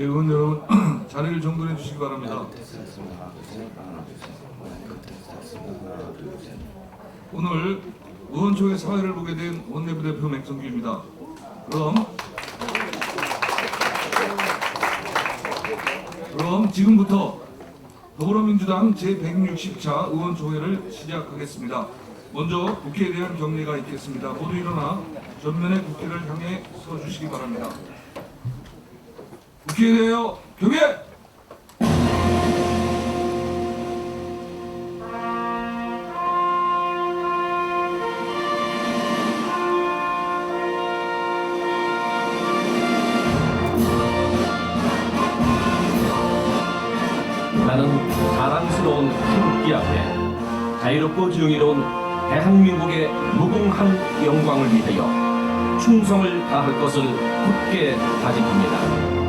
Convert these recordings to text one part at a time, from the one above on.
의원 여러분 자리를 정돈해 주시기 바랍니다. 오늘 의원총회 사회를 보게 된 원내부대표 맹성규입니다. 그럼 지금부터 더불어민주당 제160차 의원총회를 시작하겠습니다. 먼저 국회에 대한 경례가 있겠습니다. 모두 일어나 전면에 국회를 향해 서주시기 바랍니다. 국회에 대하여 경례! 나는 자랑스러운 태극기 앞에 자유롭고 정의로운 대한민국의 무궁한 영광을 위하여 충성을 다할 것을 굳게 다짐합니다.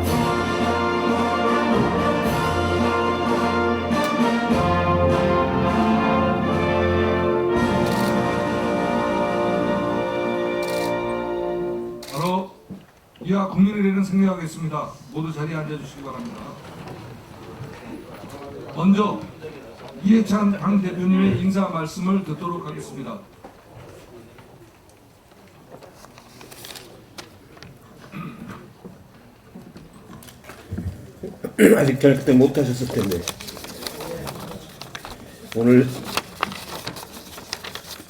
바로 이하 국민의 일은 생략하겠습니다. 모두 자리에 앉아주시기 바랍니다. 먼저 이해찬 당대표님의 인사 말씀을 듣도록 하겠습니다. 아직 잘 그때 못하셨을 텐데 오늘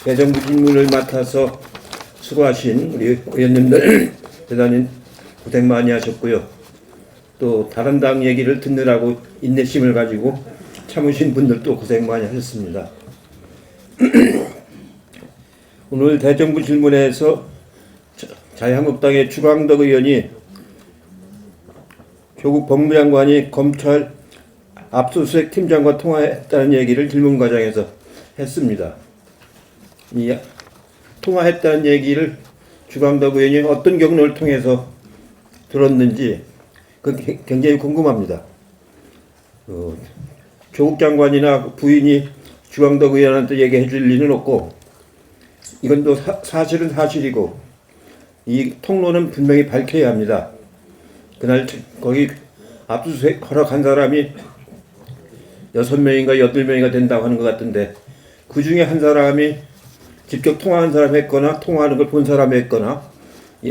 대정부 질문을 맡아서 수고하신 우리 의원님들 대단히 고생 많이 하셨고요. 또 다른 당 얘기를 듣느라고 인내심을 가지고 참으신 분들도 고생 많이 하셨습니다. 오늘 대정부 질문에서 자유한국당의 주광덕 의원이 조국 법무장관이 검찰 압수수색 팀장과 통화했다는 얘기를 질문 과정에서 했습니다. 이 통화했다는 얘기를 주광덕 의원이 어떤 경로를 통해서 들었는지 굉장히 궁금합니다. 조국 장관이나 부인이 주광덕 의원한테 얘기해 줄 리는 없고 이건 또 사실은 사실이고 이 통로는 분명히 밝혀야 합니다. 그날 거기 압수수색 허락한 사람이 6명인가 8명인가 된다고 하는 것 같은데 그 중에 한 사람이 직접 통화한 사람이 했거나 통화하는 걸 본 사람이 했거나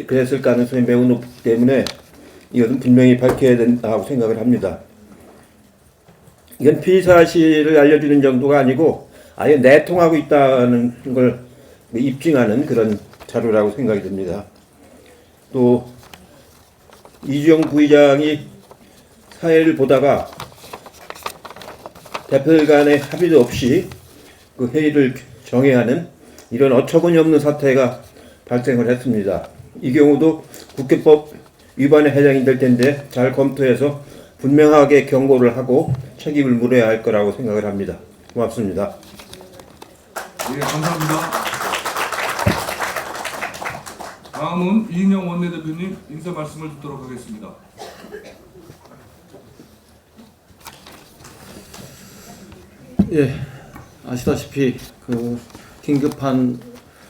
그랬을 가능성이 매우 높기 때문에 이것은 분명히 밝혀야 된다고 생각을 합니다. 이건 피의사실을 알려주는 정도가 아니고 아예 내통하고 있다는 걸 입증하는 그런 자료라고 생각이 듭니다. 또 이주영 부의장이 사회를 보다가 대표들 간의 합의도 없이 그 회의를 정회하는 이런 어처구니 없는 사태가 발생을 했습니다. 이 경우도 국회법 위반에 해당이 될 텐데 잘 검토해서 분명하게 경고를 하고 책임을 물어야 할 거라고 생각을 합니다. 고맙습니다. 네, 감사합니다. 다음은 이인영 원내대표님 인사 말씀을 듣도록 하겠습니다. 예, 아시다시피 그 긴급한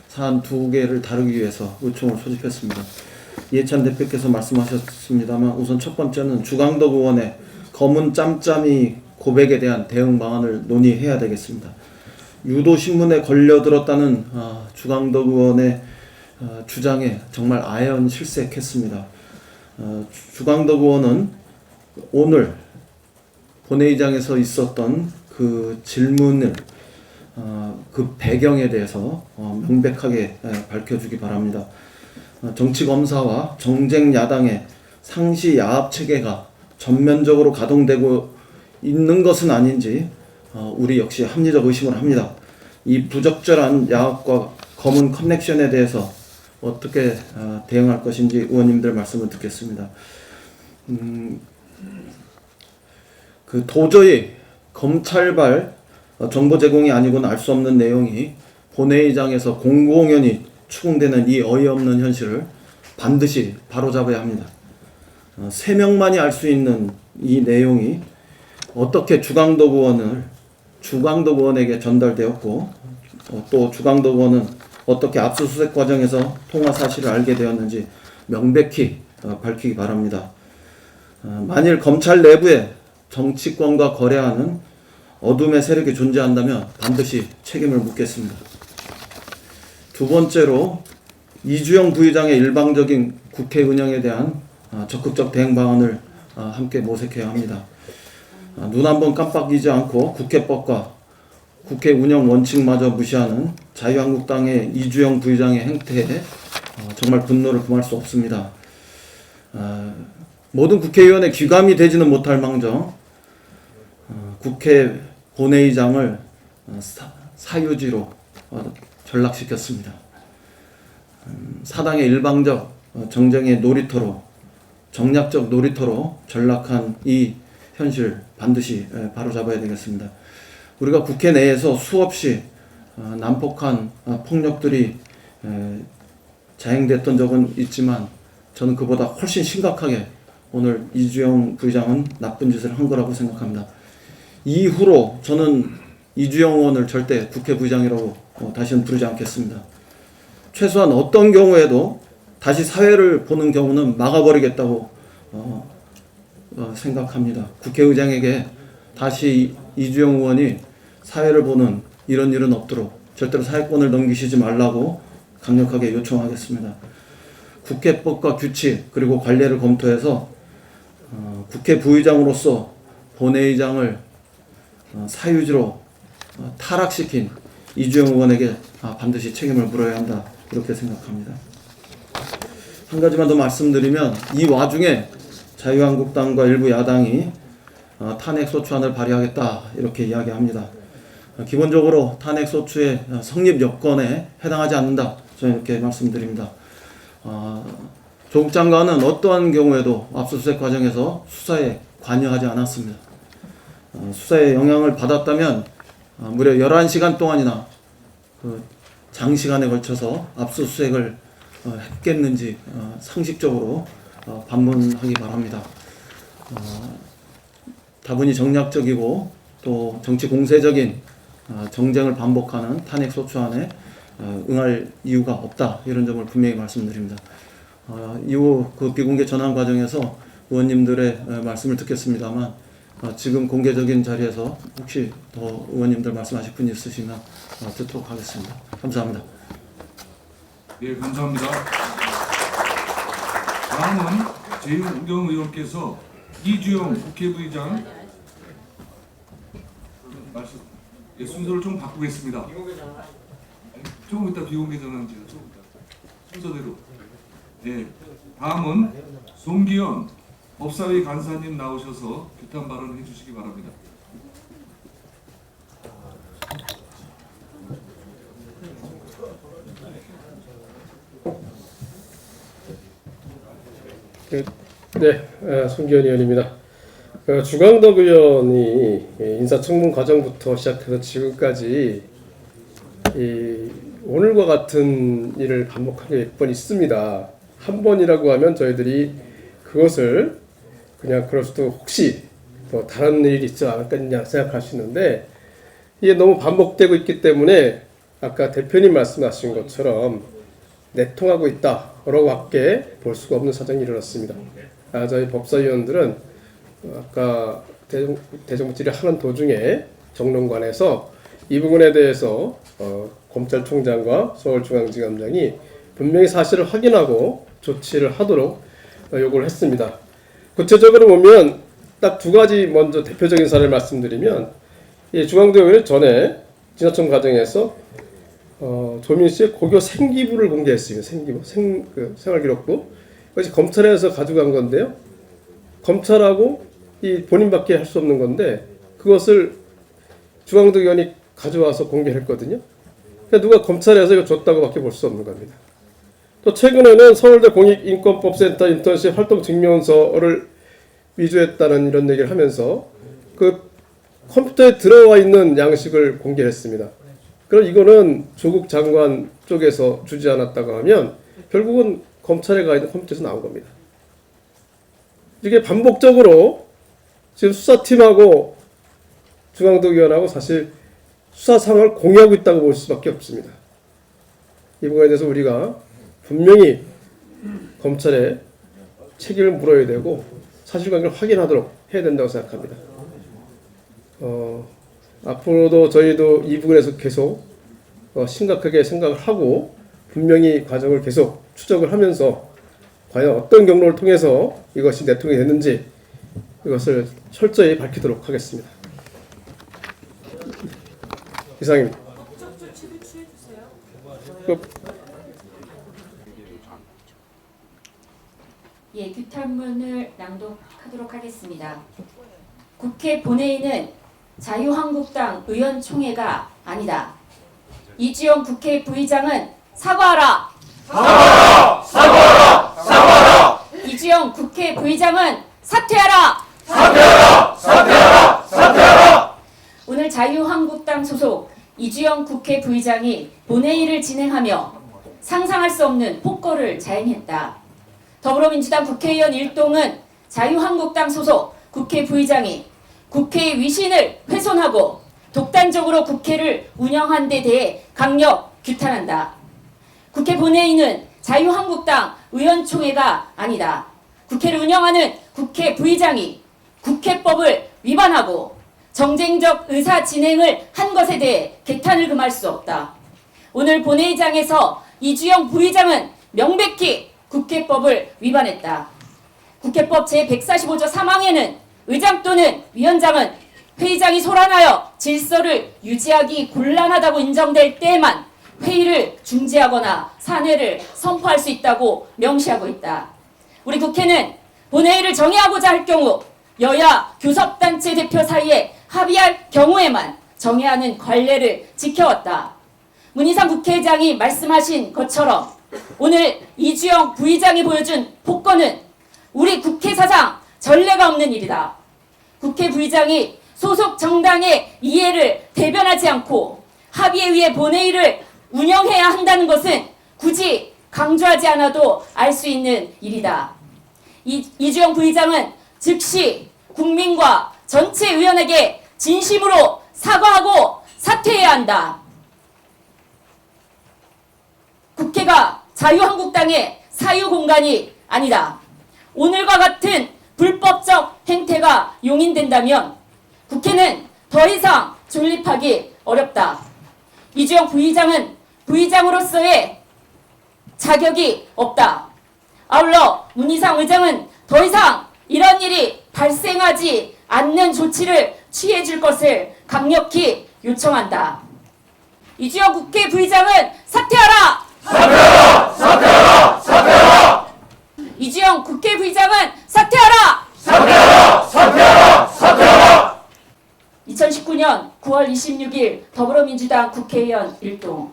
사안 2개를 다루기 위해서 의총을 소집했습니다. 이해찬 대표께서 말씀하셨습니다만 우선 첫 번째는 주광덕 의원의 검은 짬짬이 고백에 대한 대응 방안을 논의해야 되겠습니다. 유도신문에 걸려들었다는 주광덕 의원의 주장에 정말 아연실색했습니다. 주광덕 의원은 오늘 본회의장에서 있었던 그 질문을 그 배경에 대해서 명백하게 밝혀주기 바랍니다. 정치검사와 정쟁 야당의 상시 야합 체계가 전면적으로 가동되고 있는 것은 아닌지 우리 역시 합리적 의심을 합니다. 이 부적절한 야합과 검은 커넥션에 대해서 어떻게 대응할 것인지 의원님들 말씀을 듣겠습니다. 그 도저히 검찰발 정보 제공이 아니고는 알 수 없는 내용이 본회의장에서 공공연히 추궁되는 이 어이없는 현실을 반드시 바로잡아야 합니다. 3명만이 알 수 있는 이 내용이 어떻게 주광덕 의원에게 전달되었고 또 주광덕 의원은 어떻게 압수수색 과정에서 통화 사실을 알게 되었는지 명백히 밝히기 바랍니다. 만일 검찰 내부에 정치권과 거래하는 어둠의 세력이 존재한다면 반드시 책임을 묻겠습니다. 두 번째로 이주영 부의장의 일방적인 국회 운영에 대한 적극적 대응 방안을 함께 모색해야 합니다. 눈 한 번 깜빡이지 않고 국회법과 국회 운영 원칙마저 무시하는 자유한국당의 이주영 부의장의 행태에 정말 분노를 금할 수 없습니다. 모든 국회의원의 귀감이 되지는 못할 망정 국회 본회의장을 사유지로 전락시켰습니다. 사당의 일방적 정쟁의 놀이터로, 정략적 놀이터로 전락한 이 현실 반드시 바로잡아야 되겠습니다. 우리가 국회 내에서 수없이 난폭한 폭력들이 자행됐던 적은 있지만 저는 그보다 훨씬 심각하게 오늘 이주영 부의장은 나쁜 짓을 한 거라고 생각합니다. 이후로 저는 이주영 의원을 절대 국회 부의장이라고 다시는 부르지 않겠습니다. 최소한 어떤 경우에도 다시 사회를 보는 경우는 막아버리겠다고 생각합니다. 국회의장에게 다시 이주영 의원이 사회를 보는 이런 일은 없도록 절대로 사회권을 넘기시지 말라고 강력하게 요청하겠습니다. 국회법과 규칙 그리고 관례를 검토해서 국회 부의장으로서 본회의장을 사유지로 타락시킨 이주영 의원에게 반드시 책임을 물어야 한다 이렇게 생각합니다. 한 가지만 더 말씀드리면 이 와중에 자유한국당과 일부 야당이 탄핵소추안을 발의하겠다 이렇게 이야기합니다. 기본적으로 탄핵소추의 성립 요건에 해당하지 않는다 저는 이렇게 말씀드립니다. 조국 장관은 어떠한 경우에도 압수수색 과정에서 수사에 관여하지 않았습니다. 수사에 영향을 받았다면 무려 11시간 동안이나 장시간에 걸쳐서 압수수색을 했겠는지 상식적으로 반문하기 바랍니다. 다분히 정략적이고 또 정치 공세적인 정쟁을 반복하는 탄핵소추안에 응할 이유가 없다 이런 점을 분명히 말씀드립니다. 이후 그 비공개 전환 과정에서 의원님들의 말씀을 듣겠습니다만 지금 공개적인 자리에서 혹시 더 의원님들 말씀하실 분이 있으시면 듣도록 하겠습니다. 감사합니다. 예, 감사합니다. 다음은 재윤경 의원께서 이주영 국회부의장 말씀 순서를 좀 바꾸겠습니다. 조금 이따 비공개 전환지요. 조금 이따 순서대로. 예, 다음은 송기현 법사위 간사님 나오셔서 규탄 발언해 주시기 바랍니다. 네, 송기현 의원입니다. 주광덕 의원이 인사청문 과정부터 시작해서 지금까지 오늘과 같은 일을 반복하게 몇 번 있습니다. 한 번이라고 하면 저희들이 그것을 그냥 그럴 수도 혹시 또 다른 일이 있지 않았겠냐 생각할 수 있는데 이게 너무 반복되고 있기 때문에 아까 대표님 말씀하신 것처럼 내통하고 있다라고밖에 볼 수가 없는 사정이 일어났습니다. 저희 법사위원들은 아까 대정부 질의 하는 도중에 정론관에서 이 부분에 대해서 검찰총장과 서울중앙지검장이 분명히 사실을 확인하고 조치를 하도록 요구를 했습니다. 구체적으로 보면 딱 두 가지 먼저 대표적인 사례를 말씀드리면 중앙대 의원이 전에 지나청 과정에서 조민 씨의 고교 생기부를 공개했습니다. 생기부, 생활기록부. 그것이 검찰에서 가져간 건데요. 검찰하고 이 본인밖에 할 수 없는 건데 그것을 중앙대 의원이 가져와서 공개했거든요. 그러니까 누가 검찰에서 이거 줬다고밖에 볼 수 없는 겁니다. 또 최근에는 서울대 공익인권법센터 인턴십 활동 증명서를 위조했다는 이런 얘기를 하면서 그 컴퓨터에 들어와 있는 양식을 공개했습니다. 그럼 이거는 조국 장관 쪽에서 주지 않았다고 하면 결국은 검찰에 가 있는 컴퓨터에서 나온 겁니다. 이게 반복적으로 지금 수사팀하고 중앙도 의원하고 사실 수사 상황을 공유하고 있다고 볼 수밖에 없습니다. 이 부분에 대해서 우리가 분명히 검찰에 책임을 물어야 되고 사실관계를 확인하도록 해야 된다고 생각합니다. 앞으로도 저희도 이 부분에서 계속 심각하게 생각을 하고 분명히 과정을 계속 추적을 하면서 과연 어떤 경로를 통해서 이것이 내통이 됐는지 이것을 철저히 밝히도록 하겠습니다. 이상입니다. 예, 규탄문을 낭독하도록 하겠습니다. 국회 본회의는 자유한국당 의원총회가 아니다. 이주영 국회 부의장은 사과하라! 사과하라! 사과하라! 사과하라! 이주영 국회 부의장은 사퇴하라! 사퇴하라! 사퇴하라! 사퇴하라! 오늘 자유한국당 소속 이주영 국회 부의장이 본회의를 진행하며 상상할 수 없는 폭거를 자행했다. 더불어민주당 국회의원 일동은 자유한국당 소속 국회 부의장이 국회의 위신을 훼손하고 독단적으로 국회를 운영한 데 대해 강력 규탄한다. 국회 본회의는 자유한국당 의원총회가 아니다. 국회를 운영하는 국회 부의장이 국회법을 위반하고 정쟁적 의사 진행을 한 것에 대해 개탄을 금할 수 없다. 오늘 본회의장에서 이주영 부의장은 명백히 국회법을 위반했다. 국회법 제145조 3항에는 의장 또는 위원장은 회의장이 소란하여 질서를 유지하기 곤란하다고 인정될 때에만 회의를 중지하거나 사내를 선포할 수 있다고 명시하고 있다. 우리 국회는 본회의를 정회하고자 할 경우 여야 교섭단체 대표 사이에 합의할 경우에만 정회하는 관례를 지켜왔다. 문희상 국회의장이 말씀하신 것처럼 오늘 이주영 부의장이 보여준 폭거는 우리 국회 사상 전례가 없는 일이다. 국회 부의장이 소속 정당의 이해를 대변하지 않고 합의에 의해 본회의를 운영해야 한다는 것은 굳이 강조하지 않아도 알 수 있는 일이다. 이주영 부의장은 즉시 국민과 전체 의원에게 진심으로 사과하고 사퇴해야 한다. 국회가 자유한국당의 사유공간이 아니다. 오늘과 같은 불법적 행태가 용인된다면 국회는 더 이상 존립하기 어렵다. 이주영 부의장은 부의장으로서의 자격이 없다. 아울러 문희상 의장은 더 이상 이런 일이 발생하지 않는 조치를 취해 줄 것을 강력히 요청한다. 이주영 국회 부의장은 사퇴하라! 사퇴하라! 사퇴하라! 사퇴하라! 이주영 국회 부의장은 사퇴하라! 사퇴하라! 사퇴하라! 사퇴하라! 2019년 9월 26일 더불어민주당 국회의원 일동